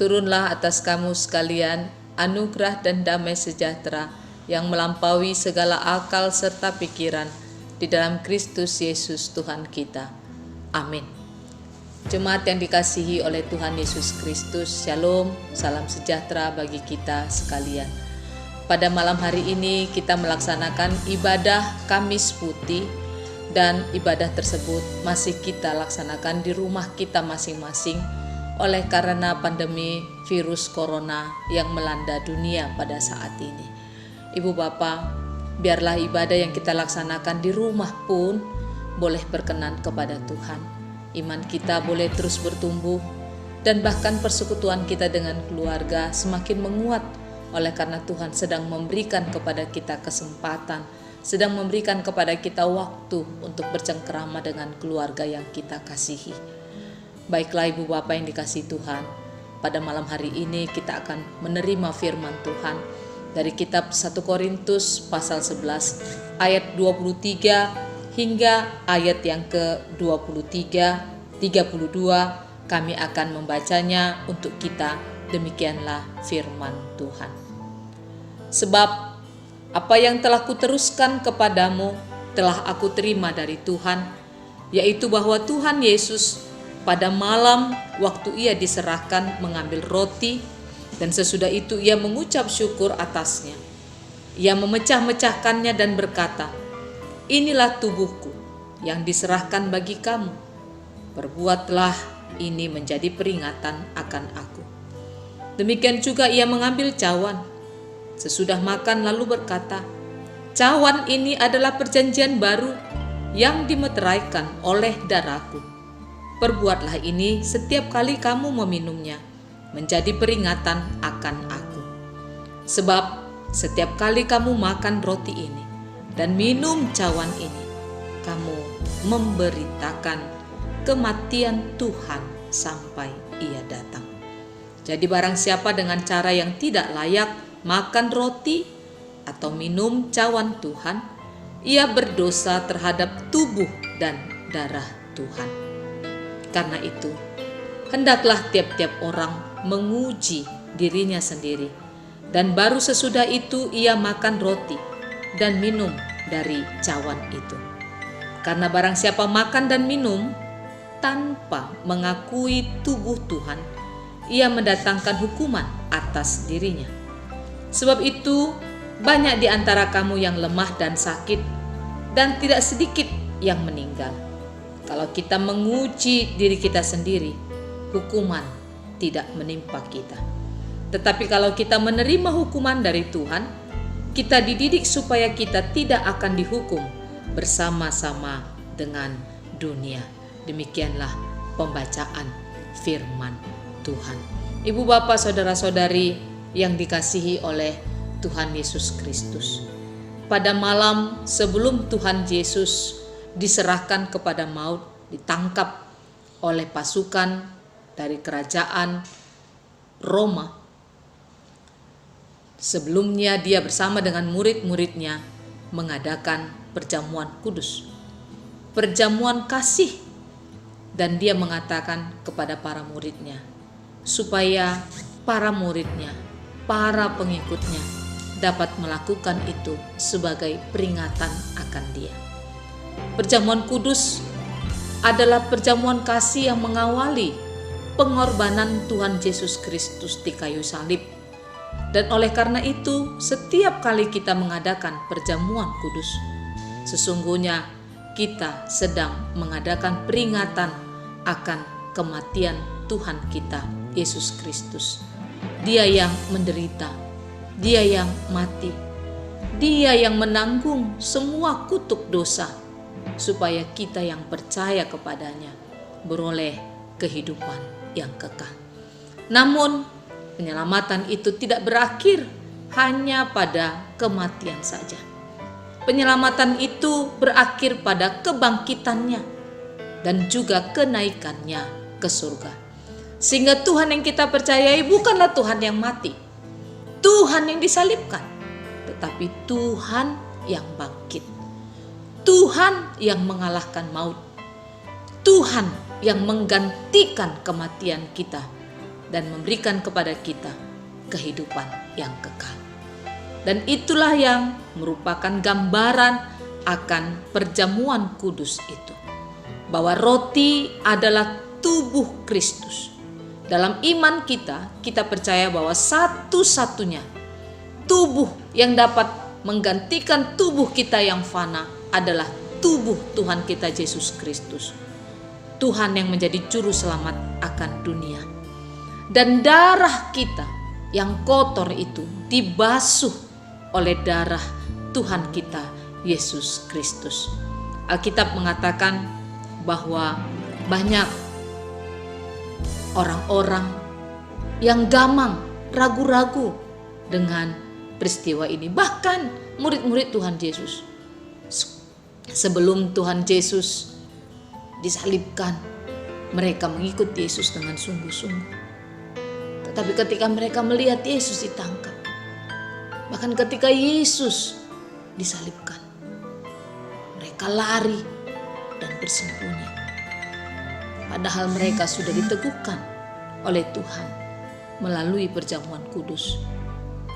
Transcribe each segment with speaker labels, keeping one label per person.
Speaker 1: Turunlah atas kamu sekalian anugerah dan damai sejahtera yang melampaui segala akal serta pikiran di dalam Kristus Yesus Tuhan kita. Amin. Jemaat yang dikasihi oleh Tuhan Yesus Kristus, Shalom, salam sejahtera bagi kita sekalian. Pada malam hari ini kita melaksanakan ibadah Kamis Putih, dan ibadah tersebut masih kita laksanakan di rumah kita masing-masing oleh karena pandemi virus corona yang melanda dunia pada saat ini. Ibu Bapak, biarlah ibadah yang kita laksanakan di rumah pun boleh berkenan kepada Tuhan. Iman kita boleh terus bertumbuh dan bahkan persekutuan kita dengan keluarga semakin menguat oleh karena Tuhan sedang memberikan kepada kita kesempatan, sedang memberikan kepada kita waktu untuk bercengkerama dengan keluarga yang kita kasihi. Baiklah Ibu Bapak yang dikasihi Tuhan, pada malam hari ini kita akan menerima firman Tuhan dari kitab 1 Korintus pasal 11 ayat 23 hingga ayat yang ke-23, 32. Kami akan membacanya untuk kita. Demikianlah firman Tuhan. Sebab apa yang telah kuteruskan kepadamu telah aku terima dari Tuhan, yaitu bahwa Tuhan Yesus pada malam waktu ia diserahkan mengambil roti, dan sesudah itu ia mengucap syukur atasnya. Ia memecah-mecahkannya dan berkata, "Inilah tubuhku yang diserahkan bagi kamu. Perbuatlah ini menjadi peringatan akan aku." Demikian juga ia mengambil cawan sesudah makan lalu berkata, "Cawan ini adalah perjanjian baru yang dimeteraikan oleh darahku. Perbuatlah ini setiap kali kamu meminumnya menjadi peringatan akan aku. Sebab setiap kali kamu makan roti ini dan minum cawan ini, kamu memberitakan kematian Tuhan sampai ia datang. Jadi barang siapa dengan cara yang tidak layak makan roti atau minum cawan Tuhan, ia berdosa terhadap tubuh dan darah Tuhan. Karena itu, hendaklah tiap-tiap orang menguji dirinya sendiri, dan baru sesudah itu ia makan roti dan minum dari cawan itu. Karena barang siapa makan dan minum tanpa mengakui tubuh Tuhan, ia mendatangkan hukuman atas dirinya. Sebab itu, banyak di antara kamu yang lemah dan sakit, dan tidak sedikit yang meninggal. Kalau kita menguji diri kita sendiri, hukuman tidak menimpa kita. Tetapi kalau kita menerima hukuman dari Tuhan, kita dididik supaya kita tidak akan dihukum bersama-sama dengan dunia. Demikianlah pembacaan firman Tuhan. Ibu bapak saudara-saudari yang dikasihi oleh Tuhan Yesus Kristus, pada malam sebelum Tuhan Yesus diserahkan kepada maut, ditangkap oleh pasukan dari kerajaan Roma, sebelumnya dia bersama dengan murid-muridnya mengadakan perjamuan kudus, perjamuan kasih, dan dia mengatakan kepada para muridnya supaya para muridnya, para pengikutnya dapat melakukan itu sebagai peringatan akan dia. Perjamuan kudus adalah perjamuan kasih yang mengawali pengorbanan Tuhan Yesus Kristus di kayu salib. Dan oleh karena itu, setiap kali kita mengadakan perjamuan kudus, sesungguhnya kita sedang mengadakan peringatan akan kematian Tuhan kita Yesus Kristus. Dia yang menderita, dia yang mati, dia yang menanggung semua kutuk dosa, supaya kita yang percaya kepadanya beroleh kehidupan yang kekal. Namun penyelamatan itu tidak berakhir hanya pada kematian saja. Penyelamatan itu berakhir pada kebangkitannya dan juga kenaikannya ke surga. Sehingga Tuhan yang kita percayai bukanlah Tuhan yang mati, Tuhan yang disalibkan, tetapi Tuhan yang bangkit, Tuhan yang mengalahkan maut, Tuhan yang menggantikan kematian kita dan memberikan kepada kita kehidupan yang kekal. Dan itulah yang merupakan gambaran akan perjamuan kudus itu, bahwa roti adalah tubuh Kristus. Dalam iman kita percaya bahwa satu-satunya tubuh yang dapat menggantikan tubuh kita yang fana adalah tubuh Tuhan kita Yesus Kristus. Tuhan yang menjadi juru selamat akan dunia. Dan darah kita yang kotor itu dibasuh oleh darah Tuhan kita Yesus Kristus. Alkitab mengatakan bahwa banyak orang-orang yang gamang, ragu-ragu dengan peristiwa ini. Bahkan murid-murid Tuhan Yesus, sebelum Tuhan Yesus disalibkan, mereka mengikut Yesus dengan sungguh-sungguh. Tetapi ketika mereka melihat Yesus ditangkap, bahkan ketika Yesus disalibkan, mereka lari dan bersembunyi. Padahal mereka sudah diteguhkan oleh Tuhan melalui perjamuan kudus.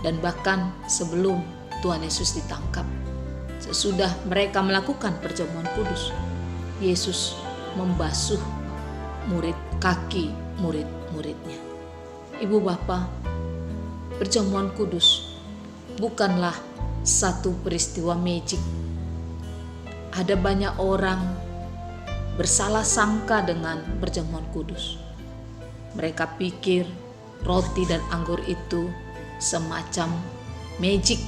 Speaker 1: Dan bahkan sebelum Tuhan Yesus ditangkap, sesudah mereka melakukan perjamuan kudus, Yesus membasuh kaki murid-muridnya. Ibu Bapa, perjamuan kudus bukanlah satu peristiwa magic. Ada banyak orang bersalah sangka dengan perjamuan kudus. Mereka pikir roti dan anggur itu semacam magic,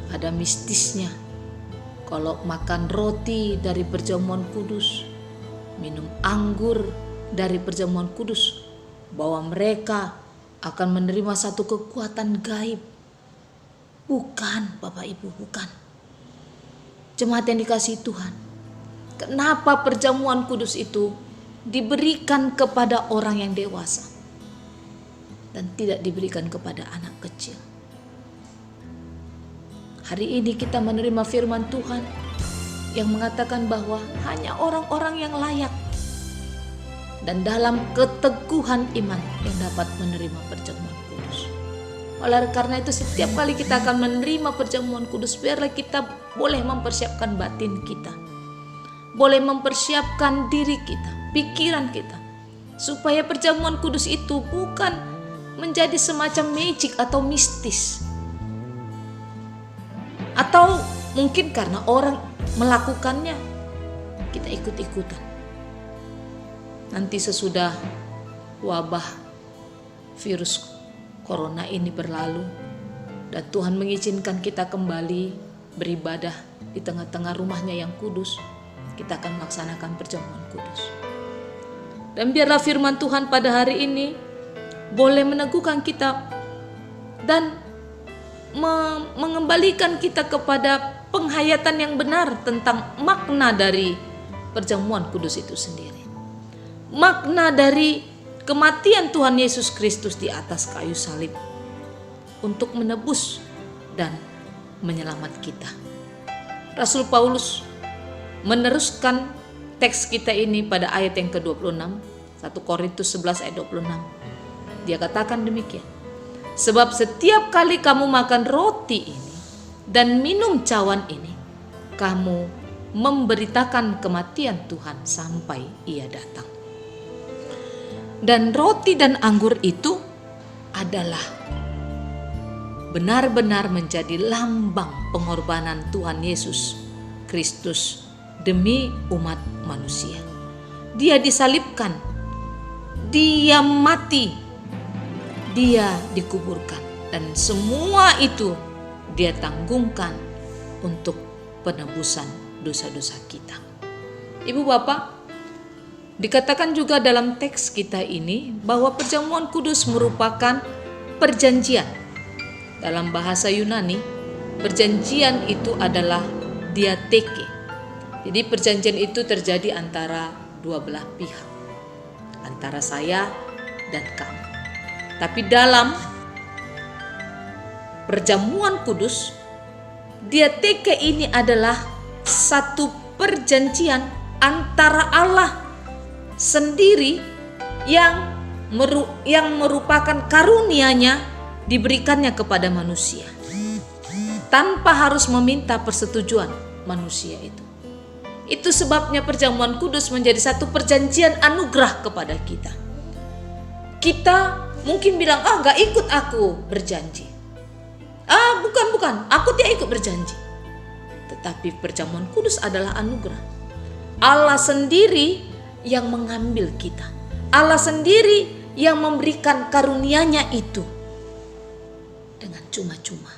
Speaker 1: ada mistisnya. Kalau makan roti dari perjamuan kudus, minum anggur dari perjamuan kudus, bahwa mereka akan menerima satu kekuatan gaib. Bukan, Bapak Ibu, bukan. Jemaat yang dikasihi Tuhan, kenapa perjamuan kudus itu diberikan kepada orang yang dewasa dan tidak diberikan kepada anak kecil? Hari ini kita menerima firman Tuhan yang mengatakan bahwa hanya orang-orang yang layak dan dalam keteguhan iman yang dapat menerima perjamuan kudus. Oleh karena itu, setiap kali kita akan menerima perjamuan kudus, biarlah kita boleh mempersiapkan batin kita, boleh mempersiapkan diri kita, pikiran kita, supaya perjamuan kudus itu bukan menjadi semacam magic atau mistis, atau mungkin karena orang melakukannya kita ikut-ikutan. Nanti sesudah wabah virus corona ini berlalu dan Tuhan mengizinkan kita kembali beribadah di tengah-tengah rumahnya yang kudus, kita akan melaksanakan perjamuan kudus. Dan biarlah firman Tuhan pada hari ini boleh meneguhkan kita dan mengembalikan kita kepada penghayatan yang benar tentang makna dari perjamuan kudus itu sendiri. Makna dari kematian Tuhan Yesus Kristus di atas kayu salib untuk menebus dan menyelamat kita. Rasul Paulus meneruskan teks kita ini pada ayat yang ke-26, 1 Korintus 11 ayat 26. Dia katakan demikian: sebab setiap kali kamu makan roti ini dan minum cawan ini, kamu memberitakan kematian Tuhan sampai Ia datang. Dan roti dan anggur itu adalah benar-benar menjadi lambang pengorbanan Tuhan Yesus Kristus demi umat manusia. Dia disalibkan, Dia mati, Dia dikuburkan, dan semua itu Dia tanggungkan untuk penebusan dosa-dosa kita. Ibu Bapak, dikatakan juga dalam teks kita ini bahwa perjamuan kudus merupakan perjanjian. Dalam bahasa Yunani, perjanjian itu adalah diatheke. Jadi perjanjian itu terjadi antara dua belah pihak, antara saya dan kamu. Tapi dalam perjamuan kudus, diatheke ini adalah satu perjanjian antara Allah sendiri yang yang merupakan karunia-Nya diberikannya kepada manusia tanpa harus meminta persetujuan manusia itu. Itu sebabnya perjamuan kudus menjadi satu perjanjian anugerah kepada kita. Kita mungkin bilang, gak ikut aku berjanji. Bukan, aku tidak ikut berjanji. Tetapi perjamuan kudus adalah anugerah. Allah sendiri yang mengambil kita. Allah sendiri yang memberikan karunia-Nya itu dengan cuma-cuma.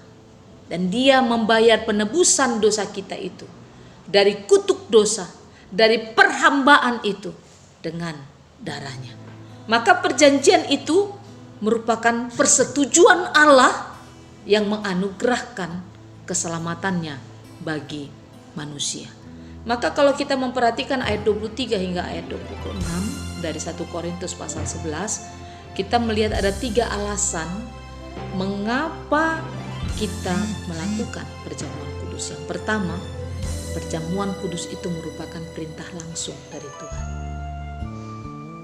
Speaker 1: Dan Dia membayar penebusan dosa kita itu, dari kutuk dosa, dari perhambaan itu dengan darah-Nya. Maka perjanjian itu merupakan persetujuan Allah yang menganugerahkan keselamatannya bagi manusia. Maka kalau kita memperhatikan ayat 23 hingga ayat 26 dari 1 Korintus pasal 11, kita melihat ada 3 alasan mengapa kita melakukan perjamuan kudus. Yang pertama, perjamuan kudus itu merupakan perintah langsung dari Tuhan.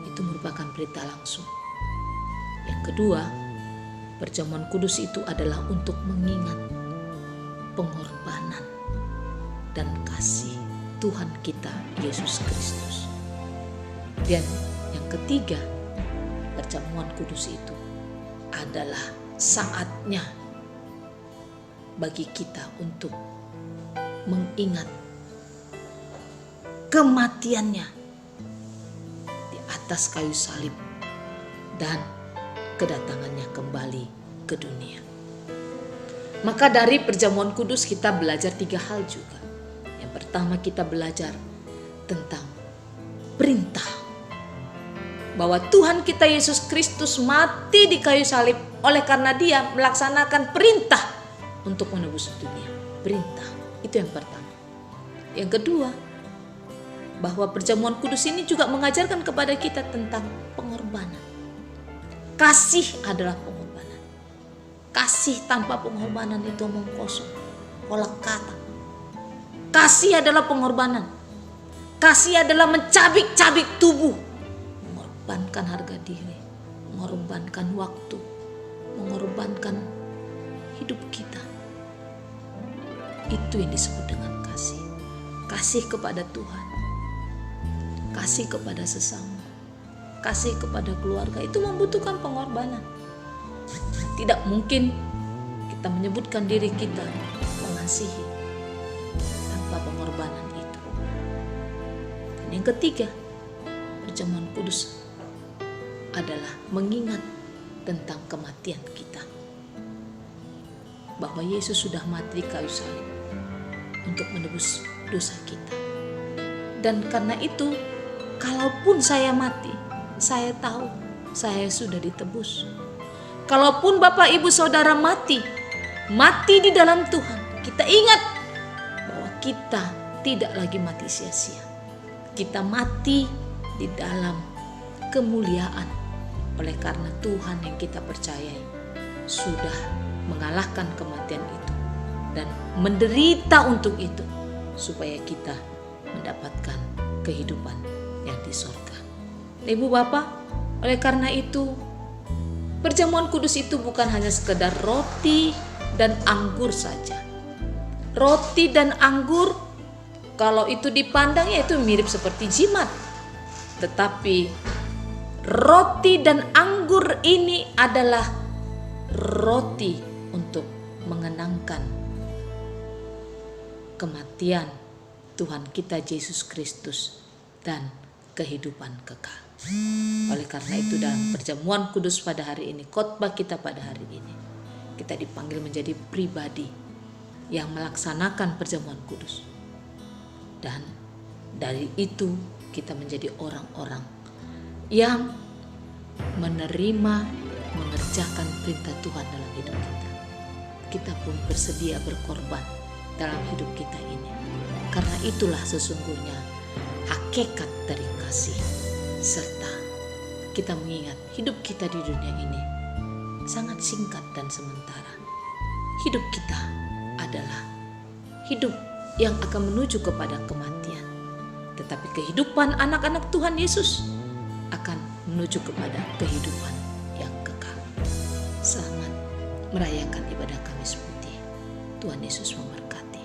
Speaker 1: Itu merupakan perintah langsung. Yang kedua, perjamuan kudus itu adalah untuk mengingat pengorbanan dan kasih Tuhan kita Yesus Kristus. Dan yang ketiga, perjamuan kudus itu adalah saatnya bagi kita untuk mengingat kematian-Nya di atas kayu salib dan kedatangan-Nya kembali ke dunia. Maka dari perjamuan kudus kita belajar 3 hal juga. Yang pertama, kita belajar tentang perintah, bahwa Tuhan kita Yesus Kristus mati di kayu salib oleh karena Dia melaksanakan perintah untuk menebus dunia. Perintah, itu yang pertama. Yang kedua, bahwa perjamuan kudus ini juga mengajarkan kepada kita tentang pengorbanan. Kasih adalah pengorbanan. Kasih tanpa pengorbanan itu omong kosong, kolak kata. Kasih adalah pengorbanan. Kasih adalah mencabik-cabik tubuh, mengorbankan harga diri, mengorbankan waktu, mengorbankan hidup kita. Itu yang disebut dengan kasih. Kasih kepada Tuhan, kasih kepada sesama, kasih kepada keluarga, itu membutuhkan pengorbanan. Tidak mungkin kita menyebutkan diri kita mengasihi tanpa pengorbanan itu. Dan yang ketiga, perjamuan kudus adalah mengingat tentang kematian kita, bahwa Yesus sudah mati di kayu salib untuk menebus dosa kita. Dan karena itu, kalaupun saya mati, saya tahu saya sudah ditebus. Kalaupun Bapak Ibu Saudara mati di dalam Tuhan, kita ingat bahwa kita tidak lagi mati sia-sia. Kita mati di dalam kemuliaan oleh karena Tuhan yang kita percayai sudah mengalahkan kematian itu dan menderita untuk itu, supaya kita mendapatkan kehidupan yang di sorga. Ibu Bapak, oleh karena itu perjamuan kudus itu bukan hanya sekedar roti dan anggur saja. Roti dan anggur, kalau itu dipandang ya itu mirip seperti jimat. Tetapi roti dan anggur ini adalah roti untuk mengenangkan kematian Tuhan kita Yesus Kristus dan kehidupan kekal. Oleh karena itu, dalam perjamuan kudus pada hari ini, khotbah kita pada hari ini, kita dipanggil menjadi pribadi yang melaksanakan perjamuan kudus. Dan dari itu kita menjadi orang-orang yang menerima, mengerjakan perintah Tuhan dalam hidup kita. Kita pun bersedia berkorban dalam hidup kita ini. Karena itulah sesungguhnya hakikat dari kasih, serta kita mengingat hidup kita di dunia ini sangat singkat dan sementara. Hidup kita adalah hidup yang akan menuju kepada kematian. Tetapi kehidupan anak-anak Tuhan Yesus akan menuju kepada kehidupan yang kekal. Selamat merayakan ibadah Kamis Putih. Tuhan Yesus memberkati.